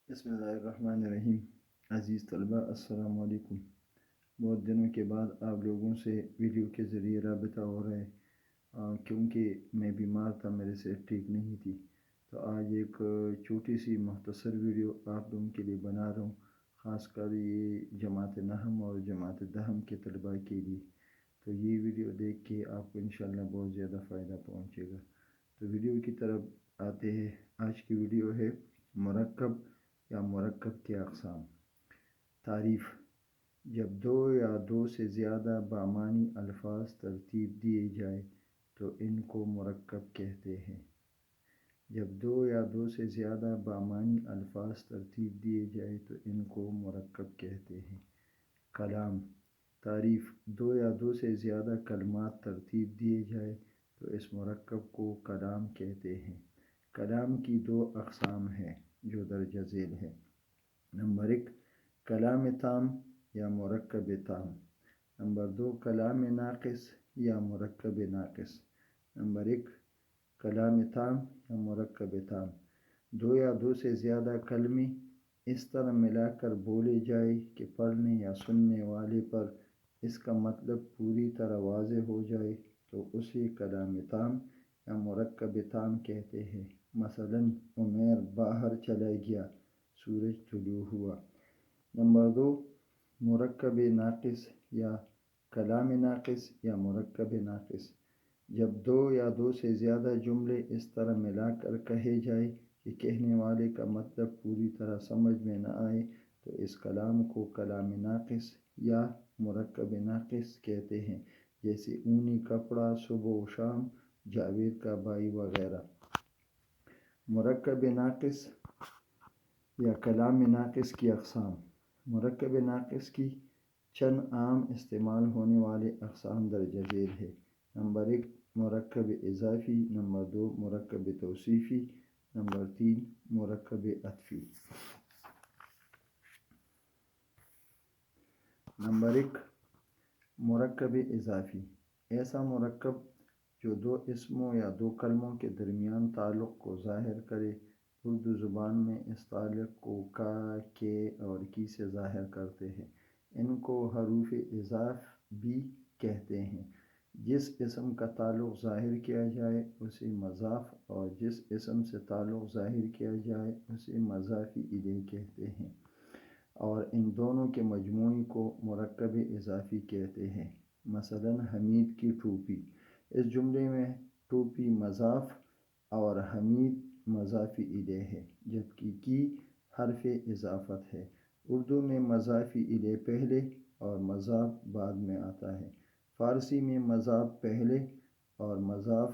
بسم اللہ الرحمن الرحیم۔ عزیز طلباء السلام علیکم۔ بہت دنوں کے بعد آپ لوگوں سے ویڈیو کے ذریعے رابطہ ہو رہا ہے کیونکہ میں بیمار تھا، میرے صحت ٹھیک نہیں تھی، تو آج ایک چھوٹی سی مختصر ویڈیو آپ لوگوں کے لیے بنا رہا ہوں، خاص کر یہ جماعت نہم اور جماعت دہم کے طلباء کے لیے۔ تو یہ ویڈیو دیکھ کے آپ کو انشاءاللہ بہت زیادہ فائدہ پہنچے گا۔ تو ویڈیو کی طرف آتے ہیں۔ آج کی ویڈیو ہے مرکب یا مرکب کے اقسام۔ تعریف: جب دو یا دو سے زیادہ بامعنی الفاظ ترتیب دیے جائے تو ان کو مرکب کہتے ہیں۔ جب دو یا دو سے زیادہ بامعنی الفاظ ترتیب دیے جائے تو ان کو مرکب کہتے ہیں۔ کلام: تعریف: دو یا دو سے زیادہ کلمات ترتیب دیے جائے تو اس مرکب کو کلام کہتے ہیں۔ کلام کی دو اقسام ہیں جو درجہ ذیل ہے۔ نمبر 1، کلام تام یا مرکب تام۔ نمبر 2، کلام ناقص یا مرکب ناقص۔ نمبر 1، کلام تام یا مرکب تام۔ دو یا دو سے زیادہ کلمے اس طرح ملا کر بولے جائے کہ پڑھنے یا سننے والے پر اس کا مطلب پوری طرح واضح ہو جائے تو اسے کلام تام یا مرکب تام کہتے ہیں۔ مثلاً عمیر باہر چلا گیا، سورج طلوع ہوا۔ نمبر 2، مرکب ناقص یا کلام ناقص یا مرکب ناقص۔ جب دو یا دو سے زیادہ جملے اس طرح ملا کر کہے جائے کہ کہنے والے کا مطلب پوری طرح سمجھ میں نہ آئے تو اس کلام کو کلام ناقص یا مرکب ناقص کہتے ہیں، جیسے اونی کپڑا، صبح و شام، جاوید کا بھائی وغیرہ۔ مرکب ناقص یا کلام ناقص کی اقسام۔ مرکب ناقص کی چند عام استعمال ہونے والے اقسام درجہ ذیل ہے۔ نمبر 1، مرکب اضافی۔ نمبر 2، مرکب توصیفی۔ نمبر 3، مرکب عطفی۔ نمبر 1، مرکب اضافی۔ ایسا مرکب جو دو اسموں یا دو کلموں کے درمیان تعلق کو ظاہر کرے۔ اردو زبان میں اس تعلق کو کا، کے اور کی سے ظاہر کرتے ہیں۔ ان کو حروف اضاف بھی کہتے ہیں۔ جس اسم کا تعلق ظاہر کیا جائے اسے مضاف اور جس اسم سے تعلق ظاہر کیا جائے اسے مضاف الیہ کہتے ہیں، اور ان دونوں کے مجموعے کو مرکب اضافی کہتے ہیں۔ مثلاً حمید کی ٹوپی۔ اس جملے میں ٹوپی مضاف اور حمید مضاف الیہ ہے، جبکہ کی حرف اضافت ہے۔ اردو میں مضاف الیہ پہلے اور مضاف بعد میں آتا ہے۔ فارسی میں مضاف پہلے اور مضاف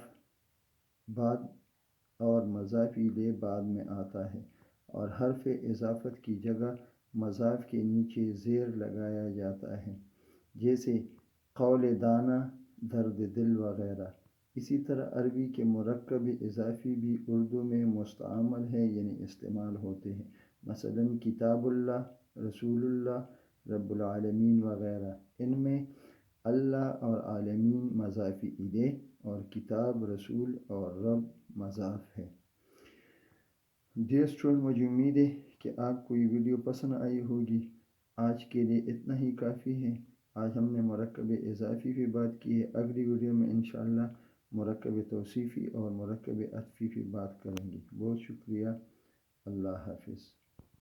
الیہ بعد میں آتا ہے، اور حرف اضافت کی جگہ مضاف کے نیچے زیر لگایا جاتا ہے، جیسے قول دانا، درد دل وغیرہ۔ اسی طرح عربی کے مرکب اضافی بھی اردو میں مستعمل ہے، یعنی استعمال ہوتے ہیں۔ مثلاً کتاب اللہ، رسول اللہ، رب العالمین وغیرہ۔ ان میں اللہ اور عالمین مضاف الیہ اور کتاب، رسول اور رب مضاف ہے۔ ڈیئر اسٹوڈنٹ، مجھے امید ہے کہ آپ کو یہ ویڈیو پسند آئی ہوگی۔ آج کے لیے اتنا ہی کافی ہے۔ آج ہم نے مرکب اضافی پہ بات کی ہے۔ اگلی ویڈیو میں انشاءاللہ مرکب توصیفی اور مرکب عطفی پہ بات کریں گے۔ بہت شکریہ۔ اللہ حافظ۔